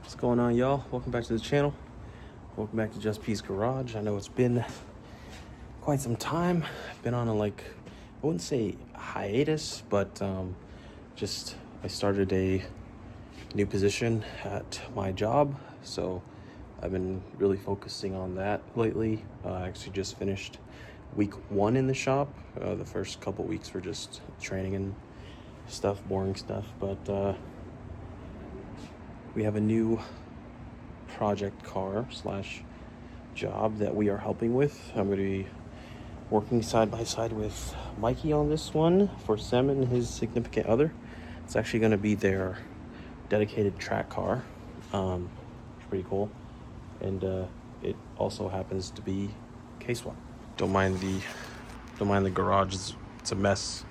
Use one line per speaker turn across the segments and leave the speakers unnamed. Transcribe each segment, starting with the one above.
What's going on, y'all? Welcome back to the channel. Welcome back to Just P's Garage. I know it's been quite some time. I've been on I wouldn't say hiatus, but I started a new position at my job, so I've been really focusing on that lately. I actually just finished week 1 in the shop. The first couple weeks were just training and stuff, boring stuff, but we have a new project car slash job that we are helping with. I'm going to be working side by side with Mikey on this one for Sam and his significant other. It's actually going to be their dedicated track car. It's pretty cool, and it also happens to be kswapped. Don't mind the garage. It's a mess.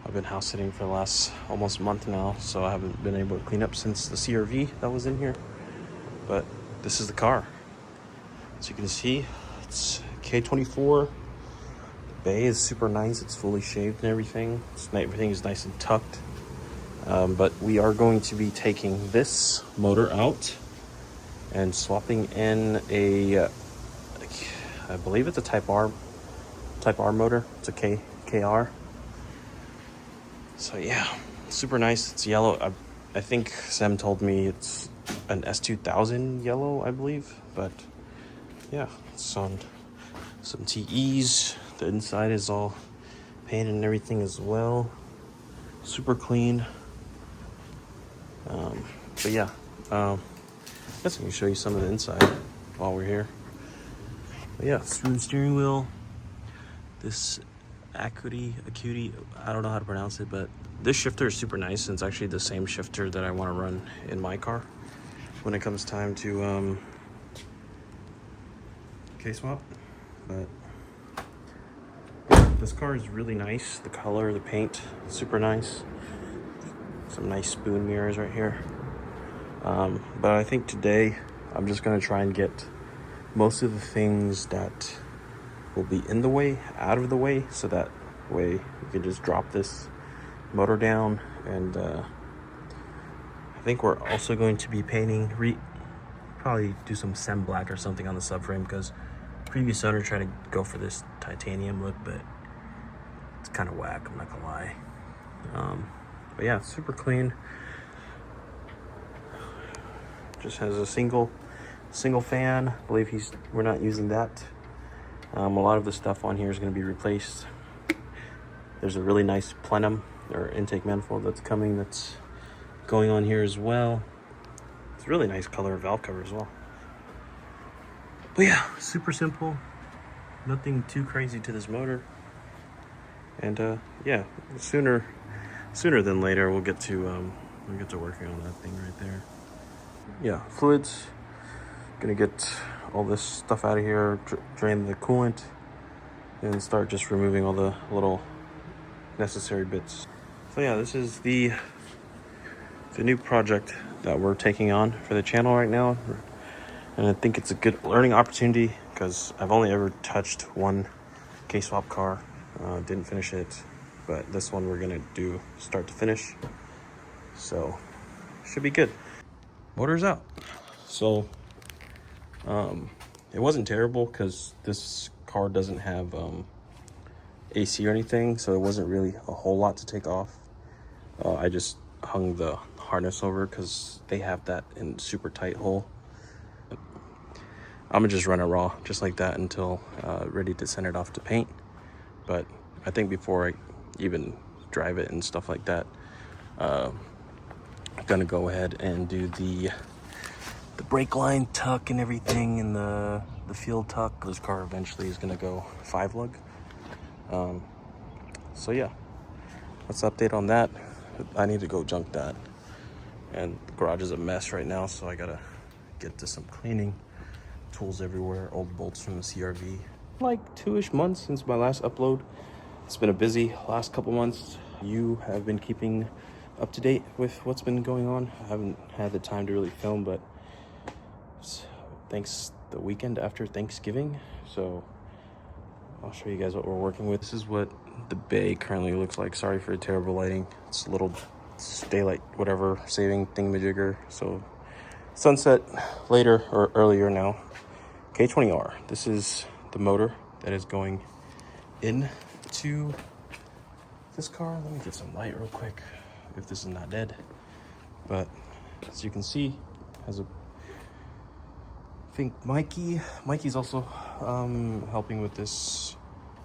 I've been house sitting for the last almost month now, so I haven't been able to clean up since the CRV that was in here. But this is the car. As you can see, it's K24. The bay is super nice. It's fully shaved and everything. Everything is nice and tucked. But we are going to be taking this motor out and swapping in I believe it's a Type R motor. It's a KR. So yeah, super nice. It's yellow. I think Sam told me it's an S2000 yellow, I believe. But yeah, it's on some TEs. The inside is all painted and everything as well. Super clean. But yeah, I guess I can show you some of the inside while we're here. But yeah, smooth steering wheel. This Acuity, I don't know how to pronounce it, but this shifter is super nice, and it's actually the same shifter that I want to run in my car when it comes time to K-swap. But this car is really nice. The color, the paint, super nice. Some nice spoon mirrors right here. But I think today I'm just gonna try and get most of the things that will be in the way out of the way, so that way you can just drop this motor down. And I think we're also going to be painting, probably do some Sem black or something on the subframe, because previous owner tried to go for this titanium look, but it's kind of whack, I'm not gonna lie. But yeah, super clean. Just has a single fan. I believe we're not using that. A lot of the stuff on here is going to be replaced. There's a really nice plenum or intake manifold that's coming, that's going on here as well. It's a really nice color valve cover as well. But yeah, super simple. Nothing too crazy to this motor. And yeah, sooner than later we'll get to working on that thing right there. Yeah, fluids. Gonna get all this stuff out of here, drain the coolant, and start just removing all the little necessary bits. So yeah, this is the new project that we're taking on for the channel right now, and I think it's a good learning opportunity because I've only ever touched one K-swap car. Didn't finish it, but this one we're gonna do start to finish, so should be good. Motor's out. So it wasn't terrible because this car doesn't have AC or anything, so it wasn't really a whole lot to take off. I just hung the harness over because they have that in super tight hole. I'm gonna just run it raw just like that until ready to send it off to paint. But I think before I even drive it and stuff like that, I'm gonna go ahead and do the brake line tuck and everything, and the field tuck. This car eventually is gonna go 5-lug. So yeah, let's update on that. I need to go junk that, and the garage is a mess right now, so I gotta get to some cleaning. Tools everywhere, old bolts from the CRV. Like 2-ish months since my last upload. It's been a busy last couple months. You have been keeping up to date with what's been going on. I haven't had the time to really film, but thanks the weekend after Thanksgiving, so I'll show you guys what we're working with. This is what the bay currently looks like. Sorry for the terrible lighting. It's a little daylight whatever saving thingamajigger, so sunset later or earlier now. K20R. This is the motor that is going into this car. Let me get some light real quick if this is not dead. But as you can see, has a, I think Mikey's also helping with this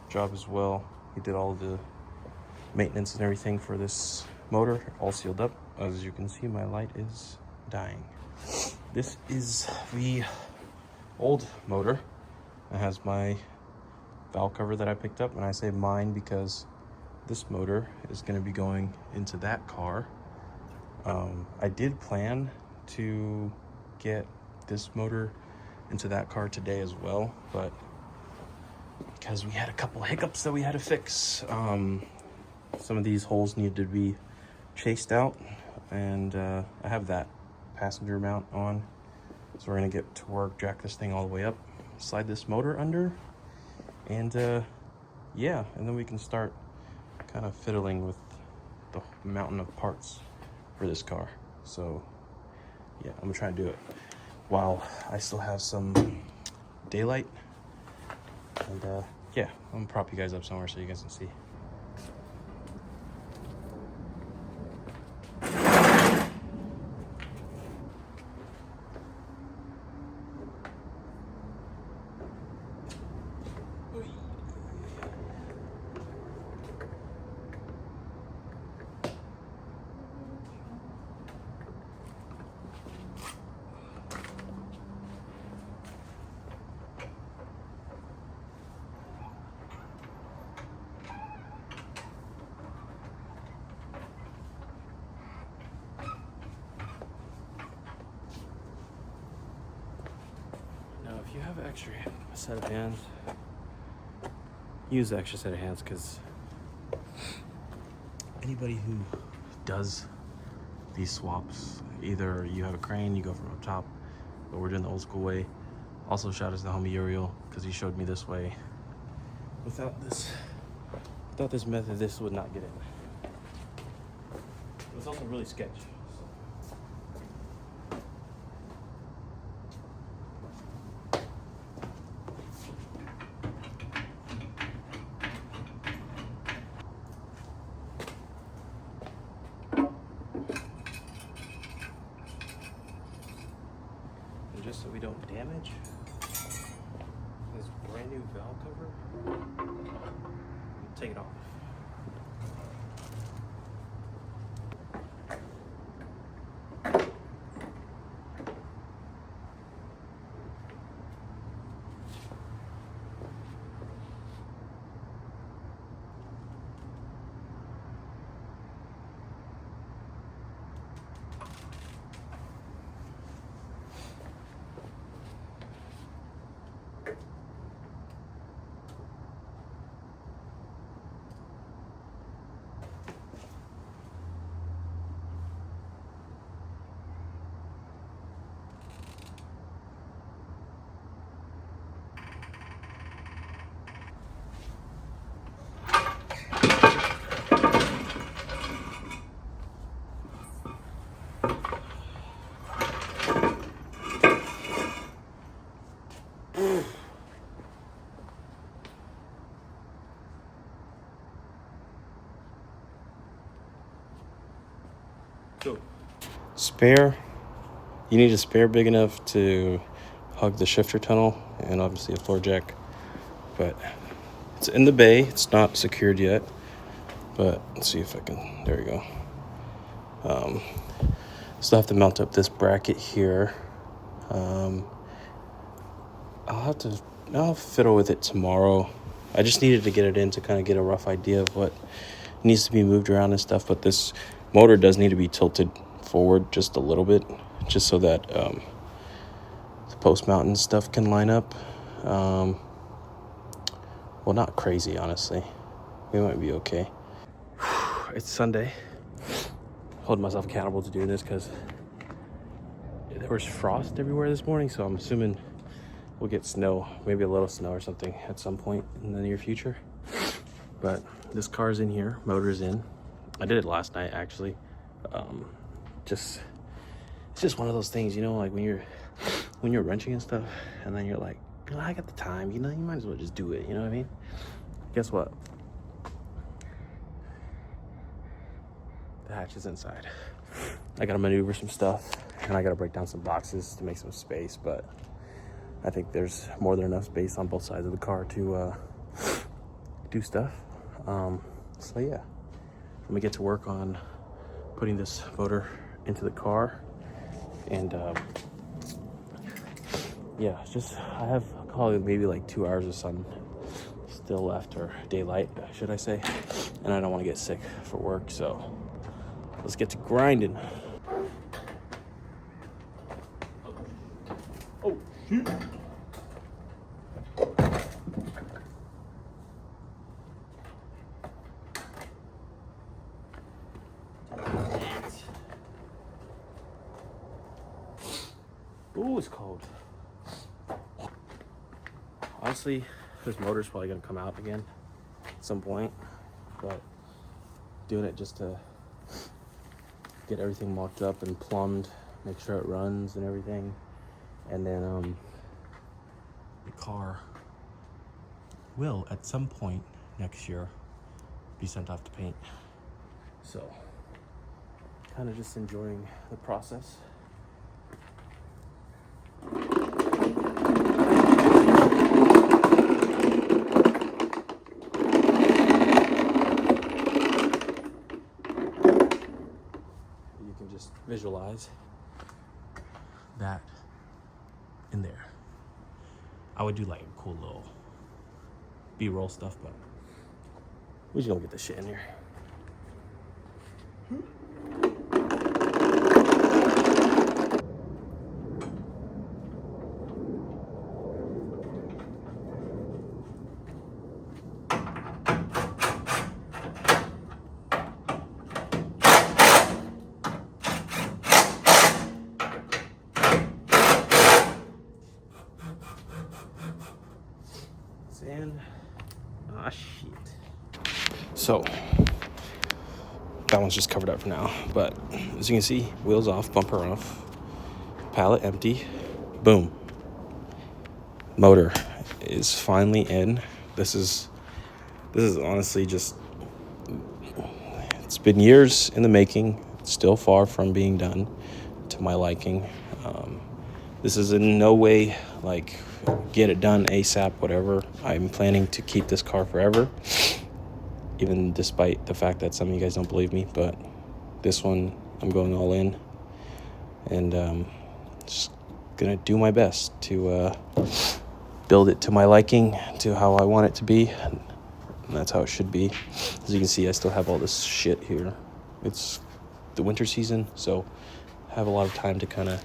job as well. He did all the maintenance and everything for this motor, all sealed up. As you can see, my light is dying. This is the old motor. It has my valve cover that I picked up, and I say mine because this motor is going to be going into that car. I did plan to get this motor into that car today as well, but because we had a couple hiccups that we had to fix, some of these holes needed to be chased out, and I have that passenger mount on, so we're gonna get to work, jack this thing all the way up, slide this motor under, and yeah, and then we can start kind of fiddling with the mountain of parts for this car. So yeah, I'm gonna try and do it while I still have some daylight, and yeah, I'm gonna prop you guys up somewhere so you guys can see. If you have an extra set of hands, use the extra set of hands, because anybody who does these swaps, either you have a crane, you go from up top, but we're doing the old school way. Also shout out to the homie Uriel, because he showed me this way. Without this method, this would not get in. It's also really sketchy. Just so we don't damage this brand new valve cover, take it off. Spare, you need a spare big enough to hug the shifter tunnel, and obviously a floor jack, but it's in the bay. It's not secured yet, but let's see if I can, there we go. Still have to mount up this bracket here. I'll fiddle with it tomorrow. I just needed to get it in to kind of get a rough idea of what needs to be moved around and stuff, but this motor does need to be tilted forward just a little bit, just so that the post mount and stuff can line up. Well, not crazy, honestly. We might be okay. It's Sunday. Holding myself accountable to doing this because there was frost everywhere this morning, so I'm assuming we'll get snow, maybe a little snow or something at some point in the near future. But this car's in here, motor's in. I did it last night, actually. Just it's just one of those things, you know, like when you're wrenching and stuff, and then you're like, I got the time, you know, you might as well just do it, you know what I mean? Guess what? The hatch is inside. I gotta maneuver some stuff, and I gotta break down some boxes to make some space, but I think there's more than enough space on both sides of the car to do stuff. So yeah, let me get to work on putting this motor into the car, and yeah, I have probably maybe like 2 hours of sun still left, or daylight, should I say, and I don't want to get sick for work, so let's get to grinding. Oh, shoot. Ooh, it's cold. Honestly, this motor's probably gonna come out again at some point, but doing it just to get everything mocked up and plumbed, make sure it runs and everything, and then the car will at some point next year be sent off to paint. So kind of just enjoying the process. You can just visualize that in there. I would do like a cool little B-roll stuff, but we're just gonna get this shit in here. And shit. So that one's just covered up for now, but as you can see, wheels off, bumper off, pallet empty, boom. Motor is finally in. This is honestly just, it's been years in the making. It's still far from being done to my liking. This is in no way like get it done ASAP, whatever. I'm planning to keep this car forever, even despite the fact that some of you guys don't believe me, but this one I'm going all in, and just gonna do my best to build it to my liking, to how I want it to be, and that's how it should be. As you can see, I still have all this shit here. It's the winter season, so I have a lot of time to kind of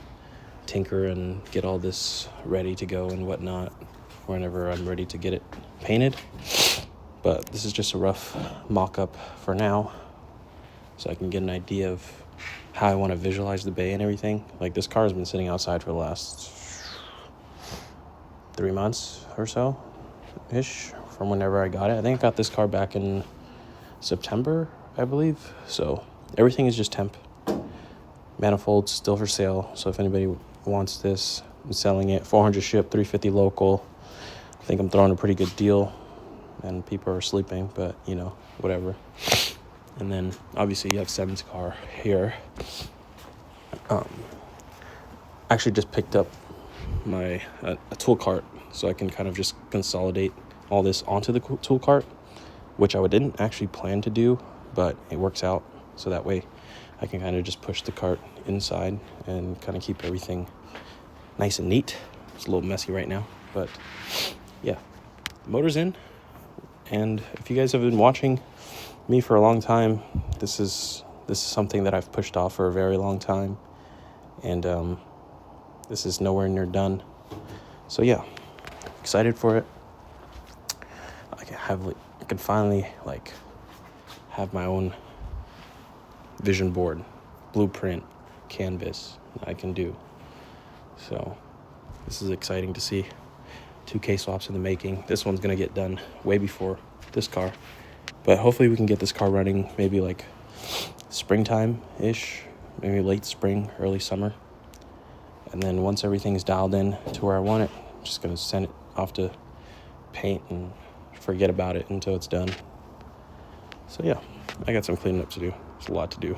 tinker and get all this ready to go and whatnot whenever I'm ready to get it painted. But this is just a rough mock-up for now, so I can get an idea of how I want to visualize the bay and everything. Like, this car has been sitting outside for the last 3 months or so ish, from whenever I got it. I think I got this car back in September, I believe. So everything is just temp. Manifold's still for sale, so if anybody wants this, I'm selling it. 400 ship, 350 local. I think I'm throwing a pretty good deal, and people are sleeping, but you know, whatever. And then obviously you have Seven's car here. Actually just picked up my a tool cart, so I can kind of just consolidate all this onto the tool cart, which I didn't actually plan to do, but it works out, so that way I can kind of just push the cart inside and kind of keep everything nice and neat. It's a little messy right now, but yeah, the motor's in. And if you guys have been watching me for a long time, this is something that I've pushed off for a very long time, and this is nowhere near done. So yeah, excited for it. I can finally have my own vision board, blueprint, canvas that I can do. So this is exciting to see. 2 K-swaps in the making. This one's gonna get done way before this car, but hopefully we can get this car running maybe like springtime ish, maybe late spring, early summer. And then once everything's dialed in to where I want it, I'm just going to send it off to paint and forget about it until it's done. So yeah, I got some cleaning up to do. There's a lot to do.